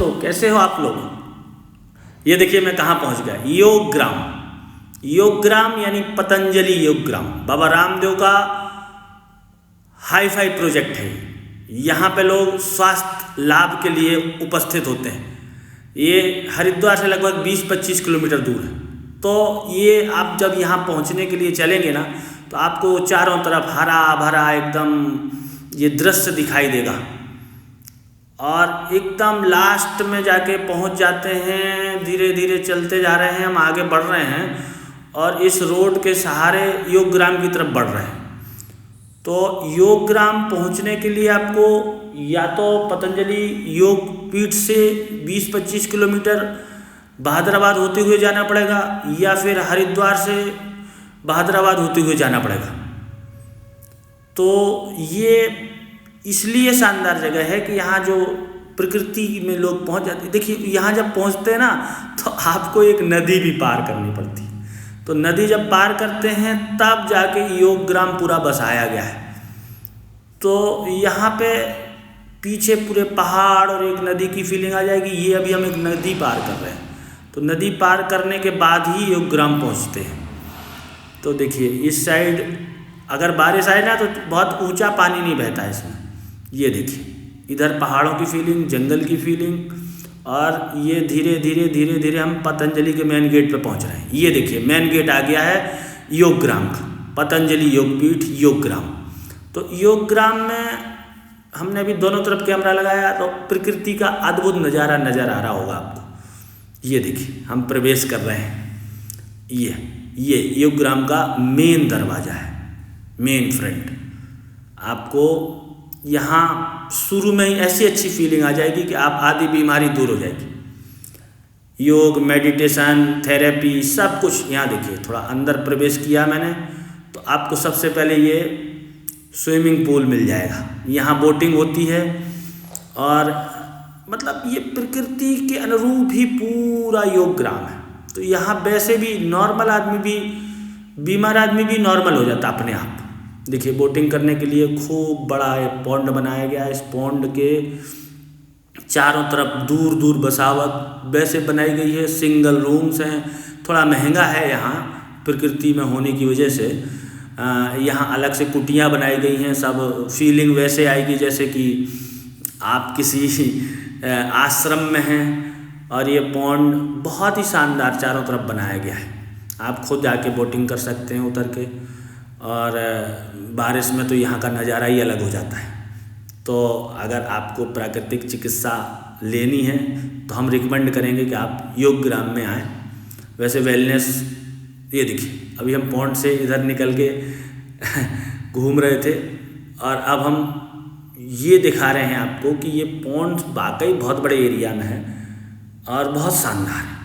तो कैसे हो आप लोग। ये देखिए मैं कहाँ पहुँच गया, योग ग्राम। योग ग्राम यानी पतंजलि योग ग्राम, बाबा रामदेव का हाई फाई प्रोजेक्ट है। यहाँ पे लोग स्वास्थ्य लाभ के लिए उपस्थित होते हैं। ये हरिद्वार से लगभग 20-25 किलोमीटर दूर है। तो ये आप जब यहाँ पहुँचने के लिए चलेंगे ना, तो आपको चारों तरफ हरा भरा एकदम ये दृश्य दिखाई देगा। और एकदम लास्ट में जाके पहुँच जाते हैं। धीरे धीरे चलते जा रहे हैं, हम आगे बढ़ रहे हैं और इस रोड के सहारे योग ग्राम की तरफ बढ़ रहे हैं। तो योग ग्राम पहुँचने के लिए आपको या तो पतंजलि योग पीठ से 20-25 किलोमीटर बहादुराबाद होते हुए जाना पड़ेगा, या फिर हरिद्वार से बहादुराबाद होते हुए जाना पड़ेगा। तो ये इसलिए शानदार जगह है कि यहाँ जो प्रकृति में लोग पहुँच जाते हैं। देखिए यहाँ जब पहुँचते हैं ना, तो आपको एक नदी भी पार करनी पड़ती है। तो नदी जब पार करते हैं तब जाके योग ग्राम पूरा बसाया गया है। तो यहाँ पे पीछे पूरे पहाड़ और एक नदी की फीलिंग आ जाएगी। ये अभी हम एक नदी पार कर रहे हैं, तो नदी पार करने के बाद ही योग ग्राम पहुँचते हैं। तो देखिए इस साइड अगर बारिश आए ना, तो बहुत ऊंचा पानी नहीं बहता है इसमें। ये देखिए इधर पहाड़ों की फीलिंग, जंगल की फीलिंग, और ये धीरे धीरे धीरे धीरे हम पतंजलि के मेन गेट पे पहुंच रहे हैं। ये देखिए मेन गेट आ गया है योग ग्राम का, पतंजलि योगपीठ योग ग्राम। तो योग ग्राम में हमने अभी दोनों तरफ कैमरा लगाया, तो प्रकृति का अद्भुत नज़ारा नज़र आ रहा होगा आपको। ये देखिए हम प्रवेश कर रहे हैं। ये योग ग्राम का मेन दरवाज़ा है, मेन फ्रंट। आपको यहाँ शुरू में ही ऐसी अच्छी फीलिंग आ जाएगी कि आप आधी बीमारी दूर हो जाएगी। योग, मेडिटेशन, थेरेपी सब कुछ यहाँ देखिए। थोड़ा अंदर प्रवेश किया मैंने, तो आपको सबसे पहले ये स्विमिंग पूल मिल जाएगा। यहाँ बोटिंग होती है, और मतलब ये प्रकृति के अनुरूप ही पूरा योग ग्राम है। तो यहाँ वैसे भी नॉर्मल आदमी भी, बीमार आदमी भी नॉर्मल हो जाता अपने आप। देखिए बोटिंग करने के लिए खूब बड़ा एक पॉन्ड बनाया गया है। इस पॉन्ड के चारों तरफ दूर दूर बसावट वैसे बनाई गई है। सिंगल रूम्स हैं। थोड़ा महंगा है यहाँ प्रकृति में होने की वजह से। यहाँ अलग से कुटियाँ बनाई गई हैं। सब फीलिंग वैसे आएगी जैसे कि आप किसी आश्रम में हैं। और ये पॉन्ड बहुत ही शानदार चारों तरफ बनाया गया है। आप खुद जाके बोटिंग कर सकते हैं उतर के। और बारिश में तो यहाँ का नज़ारा ही अलग हो जाता है। तो अगर आपको प्राकृतिक चिकित्सा लेनी है तो हम रिकमेंड करेंगे कि आप योग ग्राम में आएँ। वैसे वेलनेस, ये देखिए अभी हम पॉन्ड से इधर निकल के घूम रहे थे, और अब हम ये दिखा रहे हैं आपको कि ये पॉन्ड वाकई बहुत बड़े एरिया में है और बहुत शानदार है।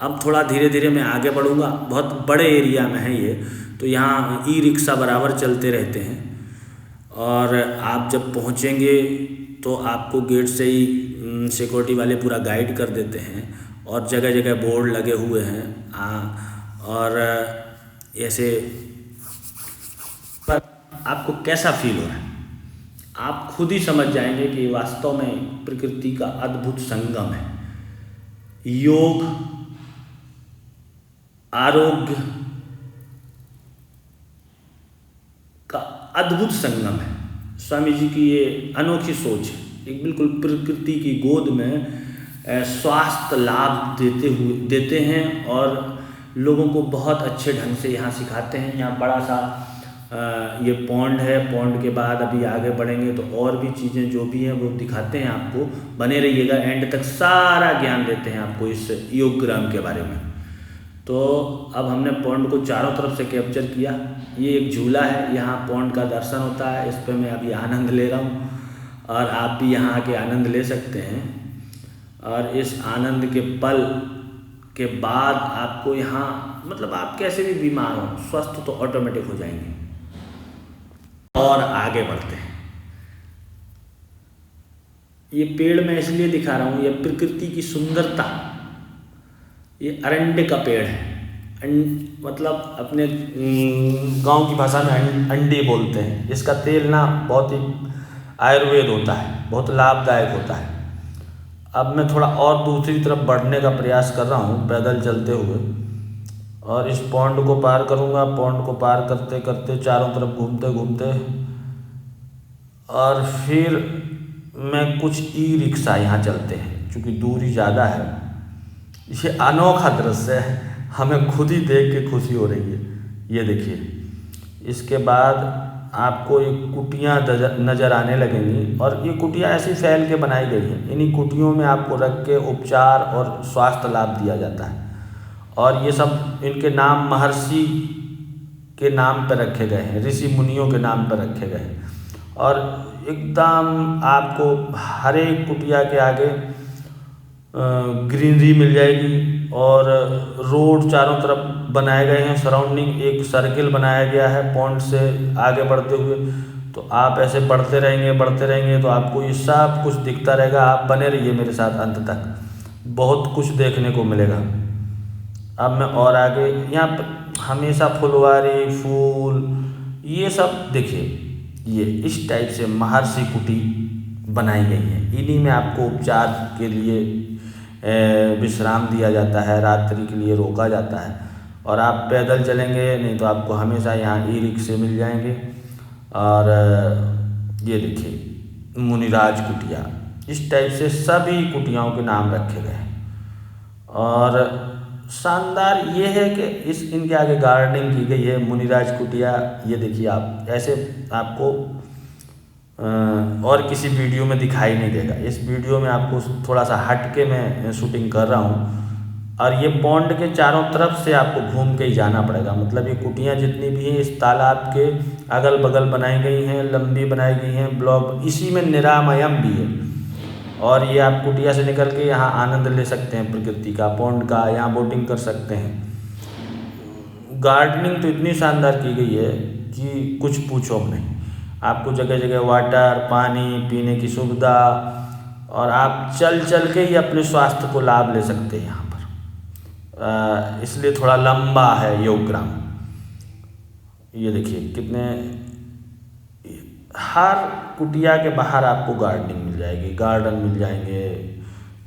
अब थोड़ा धीरे धीरे मैं आगे बढ़ूँगा। बहुत बड़े एरिया में है ये। तो यहाँ ई रिक्शा बराबर चलते रहते हैं, और आप जब पहुँचेंगे तो आपको गेट से ही सिक्योरिटी वाले पूरा गाइड कर देते हैं, और जगह जगह बोर्ड लगे हुए हैं। और ऐसे पर आपको कैसा फील हो रहा है, आप खुद ही समझ जाएंगे कि वास्तव में प्रकृति का अद्भुत संगम है। योग, आरोग्य का अद्भुत संगम है। स्वामी जी की ये अनोखी सोच है। एक बिल्कुल प्रकृति की गोद में स्वास्थ्य लाभ देते हैं, और लोगों को बहुत अच्छे ढंग से यहाँ सिखाते हैं। यहाँ बड़ा सा ये पॉन्ड है। पॉन्ड के बाद अभी आगे बढ़ेंगे तो और भी चीज़ें जो भी हैं वो दिखाते हैं आपको। बने रहिएगा, एंड तक सारा ज्ञान देते हैं आपको इस योग ग्राम के बारे में। तो अब हमने पॉन्ड को चारों तरफ से कैप्चर किया। ये एक झूला है, यहाँ पॉन्ड का दर्शन होता है। इस पर मैं अभी आनंद ले रहा हूँ, और आप भी यहाँ आके आनंद ले सकते हैं। और इस आनंद के पल के बाद आपको यहाँ, मतलब आप कैसे भी बीमार हो, स्वस्थ तो ऑटोमेटिक हो जाएंगे। और आगे बढ़ते हैं। ये पेड़ मैं इसलिए दिखा रहा हूँ, ये प्रकृति की सुंदरता। ये अरंडे का पेड़ है। मतलब अपने गांव की भाषा में अंडे बोलते हैं। इसका तेल ना बहुत ही आयुर्वेद होता है, बहुत लाभदायक होता है। अब मैं थोड़ा और दूसरी तरफ बढ़ने का प्रयास कर रहा हूँ पैदल चलते हुए, और इस पॉन्ड को पार करूँगा। पॉन्ड को पार करते करते चारों तरफ घूमते घूमते, और फिर मैं कुछ ई रिक्शा यहाँ चलते हैं, क्योंकि दूरी ज़्यादा है। ये अनोखा दृश्य है, हमें खुद ही देख के खुशी हो रही है। ये देखिए, इसके बाद आपको ये कुटियाँ नज़र आने लगेंगी, और ये कुटियाँ ऐसी फैल के बनाई गई हैं। इन्हीं कुटियों में आपको रख के उपचार और स्वास्थ्य लाभ दिया जाता है, और ये सब इनके नाम महर्षि के नाम पर रखे गए हैं, ऋषि मुनियों के नाम पर रखे गए हैं। और एकदम आपको हर एक कुटिया के आगे ग्रीनरी मिल जाएगी, और रोड चारों तरफ बनाए गए हैं। सराउंडिंग एक सर्किल बनाया गया है पॉन्ड से आगे बढ़ते हुए। तो आप ऐसे बढ़ते रहेंगे तो आपको ये सब कुछ दिखता रहेगा। आप बने रहिए मेरे साथ अंत तक, बहुत कुछ देखने को मिलेगा। अब मैं और आगे, यहाँ पर हमेशा फुलवारी फूल ये सब देखिए, ये इस टाइप से महर्षि कुटी बनाई गई है। इन्हीं में आपको उपचार के लिए विश्राम दिया जाता है, रात्रि के लिए रोका जाता है। और आप पैदल चलेंगे नहीं तो आपको हमेशा यहाँ ई रिक्शे मिल जाएंगे। और ये देखिए मुनिराज कुटिया, इस टाइप से सभी कुटियाओं के नाम रखे गए हैं। और शानदार ये है कि इनके आगे गार्डनिंग की गई है। मुनिराज कुटिया, ये देखिए आप, ऐसे आपको और किसी वीडियो में दिखाई नहीं देगा। इस वीडियो में आपको थोड़ा सा हट के मैं शूटिंग कर रहा हूँ, और ये पॉन्ड के चारों तरफ से आपको घूम के ही जाना पड़ेगा। मतलब ये कुटियाँ जितनी भी हैं इस तालाब के अगल बगल बनाई गई हैं, लंबी बनाई गई हैं, ब्लॉक इसी में निरामयम भी है। और ये आप कुटिया से निकल के यहाँ आनंद ले सकते हैं प्रकृति का, पॉन्ड का, यहाँ बोटिंग कर सकते हैं। गार्डनिंग तो इतनी शानदार की गई है कि कुछ पूछो नहीं। आपको जगह जगह वाटर, पानी पीने की सुविधा, और आप चल चल के ही अपने स्वास्थ्य को लाभ ले सकते हैं यहाँ पर। इसलिए थोड़ा लंबा है योग ग्राम। ये देखिए कितने, हर कुटिया के बाहर आपको गार्डनिंग मिल जाएगी, गार्डन मिल जाएंगे,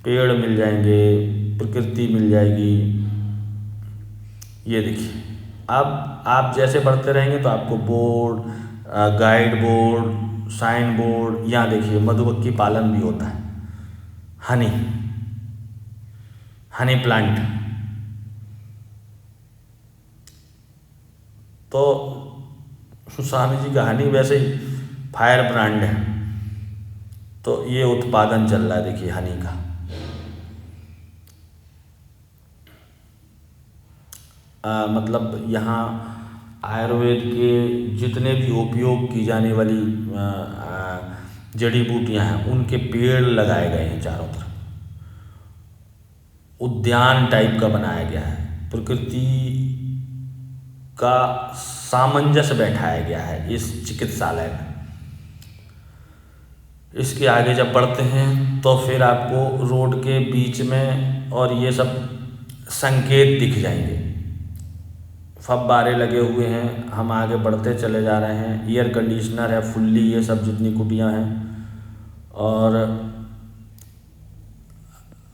पेड़ मिल जाएंगे, प्रकृति मिल जाएगी। ये देखिए, अब आप जैसे बढ़ते रहेंगे तो आपको board, guide board, sign board, यहाँ देखिए मधुमक्खी पालन भी होता है, हनी प्लांट। तो स्वामी जी का हनी वैसे ही फायर ब्रांड है, तो ये उत्पादन चल रहा है देखिए हनी का। मतलब यहाँ आयुर्वेद के जितने भी उपयोग की जाने वाली जड़ी बूटियाँ हैं उनके पेड़ लगाए गए हैं चारों तरफ। उद्यान टाइप का बनाया गया है, प्रकृति का सामंजस्य बैठाया गया है इस चिकित्सालय में। इसके आगे जब बढ़ते हैं तो फिर आपको रोड के बीच में और ये सब संकेत दिख जाएंगे, फव्वारे लगे हुए हैं। हम आगे बढ़ते चले जा रहे हैं, एयर कंडीशनर है फुल्ली, ये सब जितनी कुटियाँ हैं। और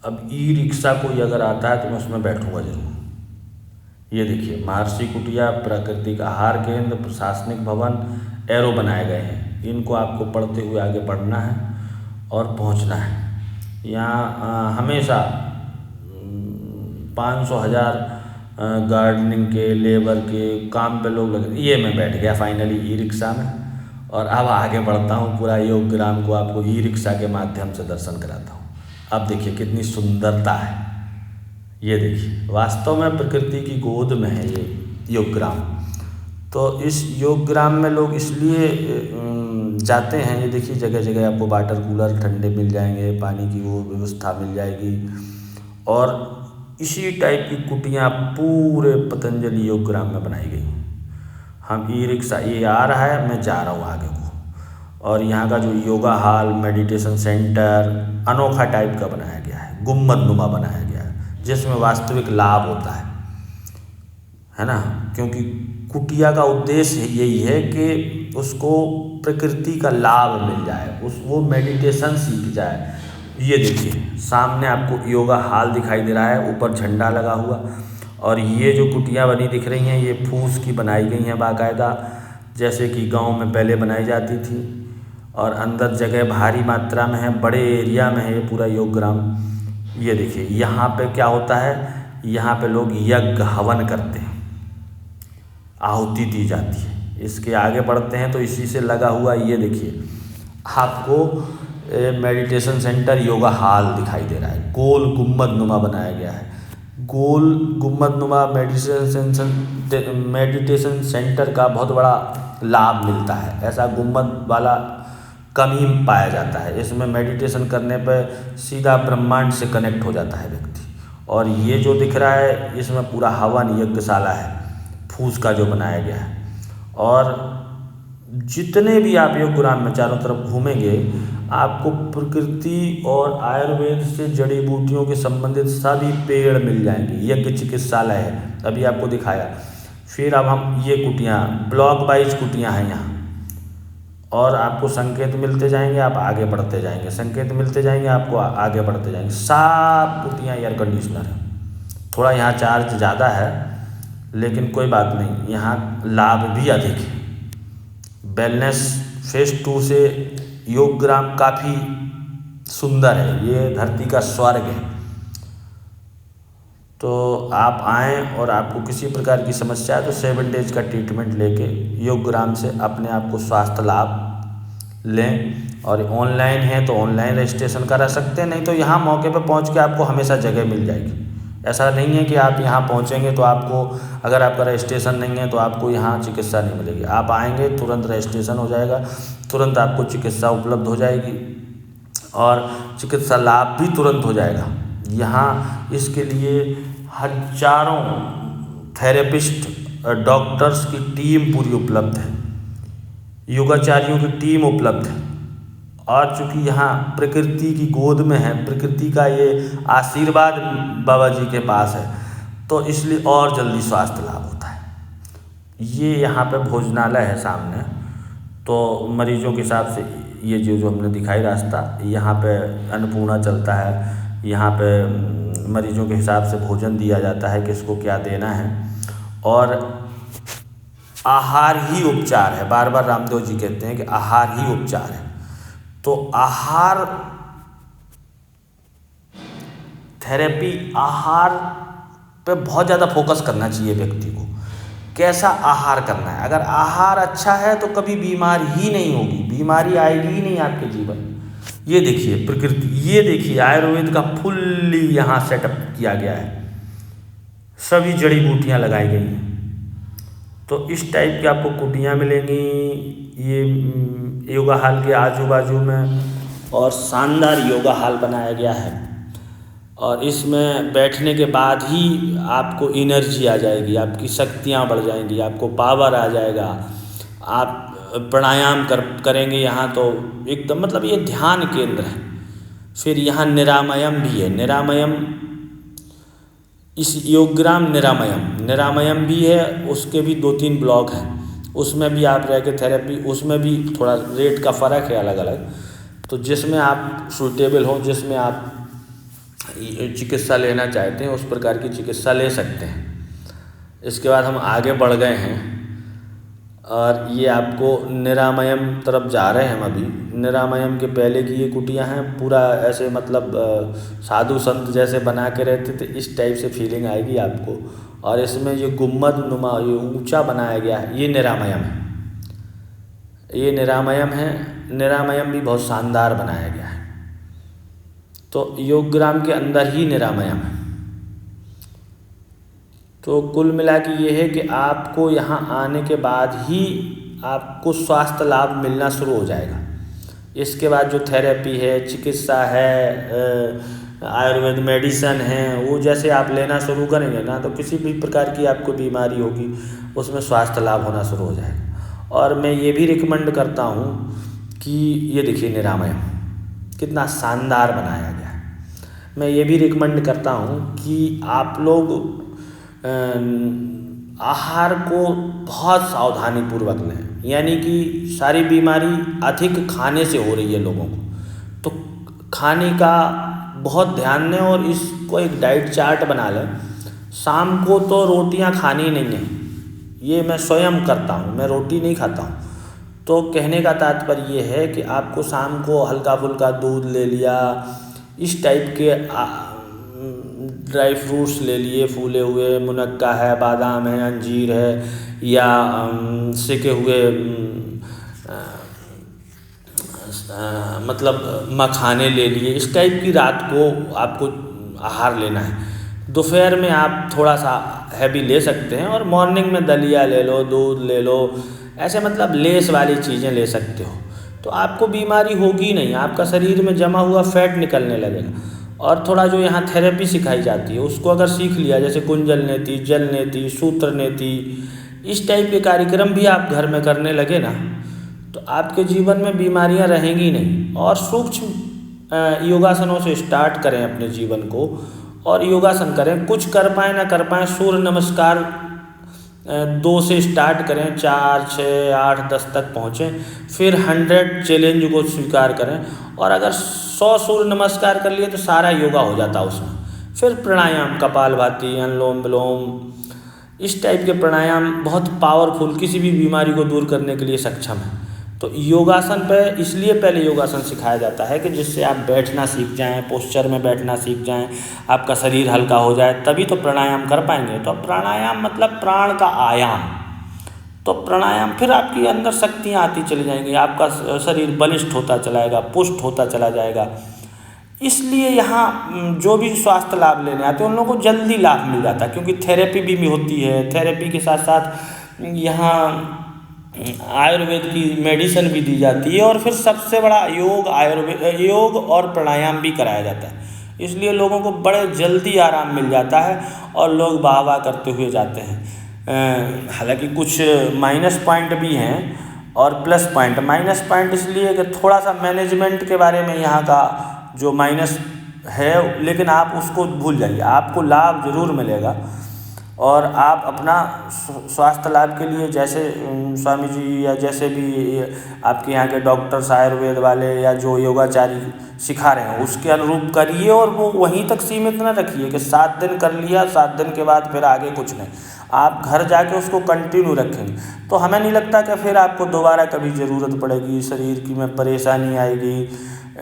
अब ई रिक्शा कोई अगर आता है तो मैं उसमें बैठूंगा जरूर। ये देखिए महर्षि कुटिया, प्राकृतिक आहार केंद्र, प्रशासनिक भवन, एरो बनाए गए हैं। इनको आपको पढ़ते हुए आगे बढ़ना है और पहुंचना है। यहाँ हमेशा 500,000 गार्डनिंग के, लेबर के काम पे लोग लगे। ये मैं बैठ गया फाइनली ई रिक्शा में, और अब आगे बढ़ता हूँ। पूरा योग ग्राम को आपको ई रिक्शा के माध्यम से दर्शन कराता हूँ। अब देखिए कितनी सुंदरता है, ये देखिए वास्तव में प्रकृति की गोद में है ये योग ग्राम। तो इस योग ग्राम में लोग इसलिए जाते हैं। ये देखिए जगह जगह आपको वाटर कूलर ठंडे मिल जाएंगे, पानी की वो व्यवस्था मिल जाएगी। और इसी टाइप की कुटियाँ पूरे पतंजलि योग ग्राम में बनाई गई। हम ई रिक्शा, ये आ रहा है, मैं जा रहा हूँ आगे को। और यहाँ का जो योगा हॉल, मेडिटेशन सेंटर अनोखा टाइप का बनाया गया है, गुम्बदनुमा बनाया गया है, जिसमें वास्तविक लाभ होता है ना। क्योंकि कुटिया का उद्देश्य यही है कि उसको प्रकृति का लाभ मिल जाए, वो मेडिटेशन सीख जाए, ये देखिए सामने आपको योगा हॉल दिखाई दे रहा है, ऊपर झंडा लगा हुआ, और ये जो कुटियाँ बनी दिख रही हैं ये फूस की बनाई गई हैं बाकायदा, जैसे कि गांव में पहले बनाई जाती थी। और अंदर जगह भारी मात्रा में है, बड़े एरिया में है ये पूरा योग ग्राम। ये देखिए यहाँ पे क्या होता है, यहाँ पे लोग यज्ञ हवन करते हैं, आहुति दी जाती है। इसके आगे बढ़ते हैं तो इसी से लगा हुआ ये देखिए आपको मेडिटेशन सेंटर योगा हॉल दिखाई दे रहा है, गोल गुम्बद नुमा बनाया गया है। गोल गुम्बद नुमा मेडिटेशन सेंटर का बहुत बड़ा लाभ मिलता है, ऐसा गुम्बद वाला कम ही पाया जाता है। इसमें मेडिटेशन करने पर सीधा ब्रह्मांड से कनेक्ट हो जाता है व्यक्ति। और ये जो दिख रहा है इसमें पूरा हवन यज्ञशाला है, फूस का जो बनाया गया है। और जितने भी आप योग ग्राम में चारों तरफ घूमेंगे आपको प्रकृति और आयुर्वेद से जड़ी बूटियों के संबंधित सभी पेड़ मिल जाएंगे। यज्ञ चिकित्सालय है, अभी आपको दिखाया। फिर अब हम ये कुटियाँ ब्लॉक वाइज कुटियाँ हैं यहाँ, और आपको संकेत मिलते जाएंगे, आप आगे बढ़ते जाएंगे, संकेत मिलते जाएंगे, आपको आगे बढ़ते जाएंगे। सब कुटियाँ एयर कंडीशनर है। थोड़ा यहाँ चार्ज ज़्यादा है लेकिन कोई बात नहीं, यहाँ लाभ भी अधिक है। वेलनेस फेज 2 से योग ग्राम काफ़ी सुंदर है, ये धरती का स्वर्ग है। तो आप आएँ और आपको किसी प्रकार की समस्या है तो 7 डेज का ट्रीटमेंट लेके योग ग्राम से अपने आप को स्वास्थ्य लाभ लें। और ऑनलाइन है तो ऑनलाइन रजिस्ट्रेशन करा सकते हैं, नहीं तो यहाँ मौके पर पहुँच के आपको हमेशा जगह मिल जाएगी। ऐसा नहीं है कि आप यहाँ पहुँचेंगे तो आपको, अगर आपका रजिस्ट्रेशन नहीं है तो आपको यहाँ चिकित्सा नहीं मिलेगी। आप आएंगे तुरंत रजिस्ट्रेशन हो जाएगा, तुरंत आपको चिकित्सा उपलब्ध हो जाएगी और चिकित्सा लाभ भी तुरंत हो जाएगा। यहाँ इसके लिए हजारों थेरेपिस्ट, डॉक्टर्स की टीम पूरी उपलब्ध है, योगाचार्यों की टीम उपलब्ध है। और चूँकि यहाँ प्रकृति की गोद में है, प्रकृति का ये आशीर्वाद बाबा जी के पास है, तो इसलिए और जल्दी स्वास्थ्य लाभ होता है। ये यहाँ पे भोजनालय है सामने, तो मरीजों के हिसाब से ये जो हमने दिखाई रास्ता, यहाँ पे अन्नपूर्णा चलता है। यहाँ पे मरीजों के हिसाब से भोजन दिया जाता है, किसको क्या देना है। और आहार ही उपचार है, बार बार रामदेव जी कहते हैं कि आहार ही उपचार है। तो आहार थेरेपी, आहार पे बहुत ज़्यादा फोकस करना चाहिए व्यक्ति को, कैसा आहार करना है। अगर आहार अच्छा है तो कभी बीमारी ही नहीं होगी, बीमारी आएगी ही नहीं आपके जीवन। ये देखिए प्रकृति, ये देखिए आयुर्वेद का फुल्ली यहाँ सेटअप किया गया है, सभी जड़ी बूटियाँ लगाई गई हैं। तो इस टाइप की आपको कुटियाँ मिलेंगी ये योगा हॉल के आजू बाजू में, और शानदार योगा हॉल बनाया गया है। और इसमें बैठने के बाद ही आपको एनर्जी आ जाएगी, आपकी शक्तियाँ बढ़ जाएंगी, आपको पावर आ जाएगा। आप प्राणायाम करेंगे यहाँ तो एकदम, मतलब ये ध्यान केंद्र है। फिर यहाँ निरामयम भी है, निरामयम, इस योगग्राम निरामयम भी है, उसके भी 2-3 ब्लॉक हैं, उसमें भी आप रह के थेरेपी, उसमें भी थोड़ा रेट का फ़र्क है अलग अलग। तो जिसमें आप सूटेबल हो, जिसमें आप चिकित्सा लेना चाहते हैं उस प्रकार की चिकित्सा ले सकते हैं। इसके बाद हम आगे बढ़ गए हैं और ये आपको निरामयम तरफ जा रहे हैं हम अभी। निरामयम के पहले की ये कुटियाँ हैं, पूरा ऐसे मतलब साधु संत जैसे बना के रहते थे, इस टाइप से फीलिंग आएगी आपको। और इसमें ये गुम्बद नुमा, ये ऊंचा बनाया गया है, ये निरामयम है, ये निरामयम है। निरामयम भी बहुत शानदार बनाया गया है। तो योगग्राम के अंदर ही निरामयम है। तो कुल मिला के ये है कि आपको यहाँ आने के बाद ही आपको स्वास्थ्य लाभ मिलना शुरू हो जाएगा। इसके बाद जो थेरेपी है, चिकित्सा है, आयुर्वेद मेडिसन है, वो जैसे आप लेना शुरू करेंगे ना तो किसी भी प्रकार की आपको बीमारी होगी उसमें स्वास्थ्य लाभ होना शुरू हो जाएगा। और मैं ये भी रिकमेंड करता हूँ कि ये देखिए निरामयम कितना शानदार बनाया गया है। मैं ये भी रिकमेंड करता हूँ कि आप लोग आहार को बहुत सावधानी पूर्वक लें, यानी कि सारी बीमारी अधिक खाने से हो रही है लोगों को, तो खाने का बहुत ध्यान दें और इसको एक डाइट चार्ट बना लें। शाम को तो रोटियां खानी नहीं है, ये मैं स्वयं करता हूँ, मैं रोटी नहीं खाता हूँ। तो कहने का तात्पर्य ये है कि आपको शाम को हल्का फुल्का दूध ले लिया, इस टाइप के ड्राई फ्रूट्स ले लिए, फूले हुए, मुनक्का है, बादाम है, अंजीर है, या सेके हुए मतलब मखाने ले लिए। इस टाइप की रात को आपको आहार लेना है। दोपहर में आप थोड़ा सा हैवी ले सकते हैं और मॉर्निंग में दलिया ले लो, दूध ले लो, ऐसे मतलब लेस वाली चीज़ें ले सकते हो। तो आपको बीमारी होगी नहीं, आपका शरीर में जमा हुआ फैट निकलने लगेगा। और थोड़ा जो यहाँ थेरेपी सिखाई जाती है उसको अगर सीख लिया, जैसे कुंजल नेति, जल नेति, सूत्र नेति, इस टाइप के कार्यक्रम भी आप घर में करने लगे ना, तो आपके जीवन में बीमारियां रहेंगी नहीं। और सूक्ष्म योगासनों से स्टार्ट करें अपने जीवन को, और योगासन करें। कुछ कर पाएँ ना कर पाएँ, सूर्य नमस्कार 2 से स्टार्ट करें, 4, 6, 8, 10 तक पहुँचें, फिर 100 चैलेंज को स्वीकार करें। और अगर 100 सूर्य नमस्कार कर लिए तो सारा योगा हो जाता उसमें। फिर प्राणायाम, कपालभाति, अनुलोम विलोम, इस टाइप के प्राणायाम बहुत पावरफुल, किसी भी बीमारी को दूर करने के लिए सक्षम है। तो योगासन पे इसलिए पहले योगासन सिखाया जाता है कि जिससे आप बैठना सीख जाएं, पोस्चर में बैठना सीख जाएं, आपका शरीर हल्का हो जाए, तभी तो प्राणायाम कर पाएंगे। तो प्राणायाम मतलब प्राण का आयाम। तो प्राणायाम, फिर आपके अंदर शक्तियाँ आती चली जाएंगी, आपका शरीर बलिष्ठ होता चलाएगा, पुष्ट होता चला जाएगा। इसलिए यहाँ जो भी स्वास्थ्य लाभ लेने आते हैं उन लोगों को जल्दी लाभ मिल जाता है, क्योंकि थेरेपी भी होती है। थेरेपी के साथ साथ यहाँ आयुर्वेद की मेडिसिन भी दी जाती है, और फिर सबसे बड़ा योग और प्राणायाम भी कराया जाता है। इसलिए लोगों को बड़े जल्दी आराम मिल जाता है और लोग वाह वाह करते हुए जाते हैं। हालांकि कुछ माइनस पॉइंट भी हैं और प्लस पॉइंट। माइनस पॉइंट इसलिए कि थोड़ा सा मैनेजमेंट के बारे में यहाँ का जो माइनस है, लेकिन आप उसको भूल जाइए, आपको लाभ ज़रूर मिलेगा। और आप अपना स्वास्थ्य लाभ के लिए, जैसे स्वामी जी या जैसे भी आपके यहाँ के डॉक्टर्स, आयुर्वेद वाले या जो योगाचारी सिखा रहे हैं उसके अनुरूप करिए, और वो वहीं तक सीमित ना रखिए कि 7 दिन कर लिया, 7 दिन के बाद फिर आगे कुछ नहीं। आप घर जाके उसको कंटिन्यू रखेंगे तो हमें नहीं लगता कि फिर आपको दोबारा कभी ज़रूरत पड़ेगी, शरीर की में परेशानी आएगी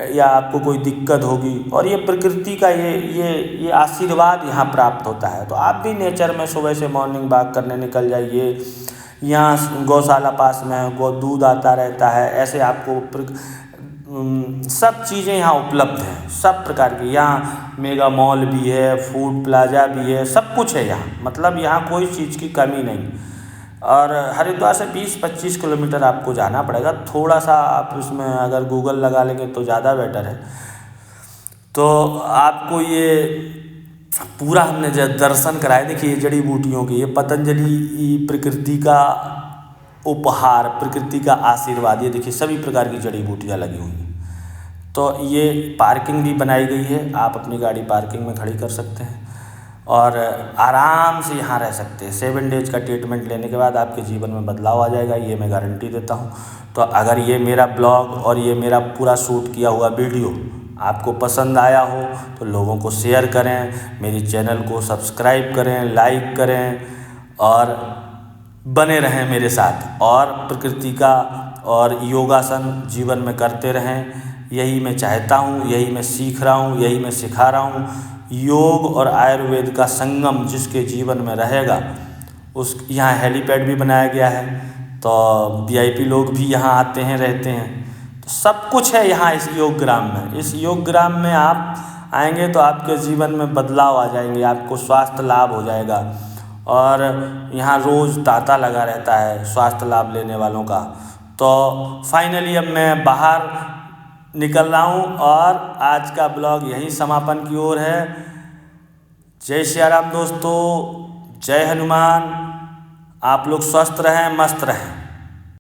या आपको कोई दिक्कत होगी। और ये प्रकृति का ये आशीर्वाद यहाँ प्राप्त होता है। तो आप भी नेचर में सुबह से मॉर्निंग वॉक करने निकल जाइए। यहाँ गौशाला पास में है, गौ दूध आता रहता है, ऐसे आपको सब चीज़ें यहाँ उपलब्ध हैं, सब प्रकार की। यहाँ मेगा मॉल भी है, फूड प्लाजा भी है, सब कुछ है यहाँ, मतलब यहाँ कोई चीज़ की कमी नहीं। और हरिद्वार से 20-25 किलोमीटर आपको जाना पड़ेगा। थोड़ा सा आप उसमें अगर गूगल लगा लेंगे तो ज़्यादा बेटर है। तो आपको ये पूरा हमने दर्शन कराए। देखिए जड़ी बूटियों की, ये पतंजलि प्रकृति का उपहार, प्रकृति का आशीर्वाद। ये देखिए सभी प्रकार की जड़ी बूटियाँ लगी हुई हैं। तो ये पार्किंग भी बनाई गई है, आप अपनी गाड़ी पार्किंग में खड़ी कर सकते हैं और आराम से यहाँ रह सकते हैं। 7 डेज का ट्रीटमेंट लेने के बाद आपके जीवन में बदलाव आ जाएगा, ये मैं गारंटी देता हूँ। तो अगर ये मेरा ब्लॉग और ये मेरा पूरा शूट किया हुआ वीडियो आपको पसंद आया हो तो लोगों को शेयर करें, मेरी चैनल को सब्सक्राइब करें, लाइक करें और बने रहें मेरे साथ। और प्रकृति का और योगासन जीवन में करते रहें, यही मैं चाहता हूँ, यही मैं सीख रहा हूँ, यही मैं सिखा रहा हूँ। योग और आयुर्वेद का संगम जिसके जीवन में रहेगा, उस यहाँ हेलीपैड भी बनाया गया है, तो VIP लोग भी यहाँ आते हैं, रहते हैं। तो सब कुछ है यहाँ इस योग ग्राम में। इस योग ग्राम में आप आएंगे तो आपके जीवन में बदलाव आ जाएंगे, आपको स्वास्थ्य लाभ हो जाएगा। और यहाँ रोज़ तांता लगा रहता है स्वास्थ्य लाभ लेने वालों का। तो फाइनली अब मैं बाहर निकल रहा हूँ और आज का ब्लॉग यहीं समापन की ओर है। जय श्री राम दोस्तों, जय हनुमान। आप लोग स्वस्थ रहें, मस्त रहें।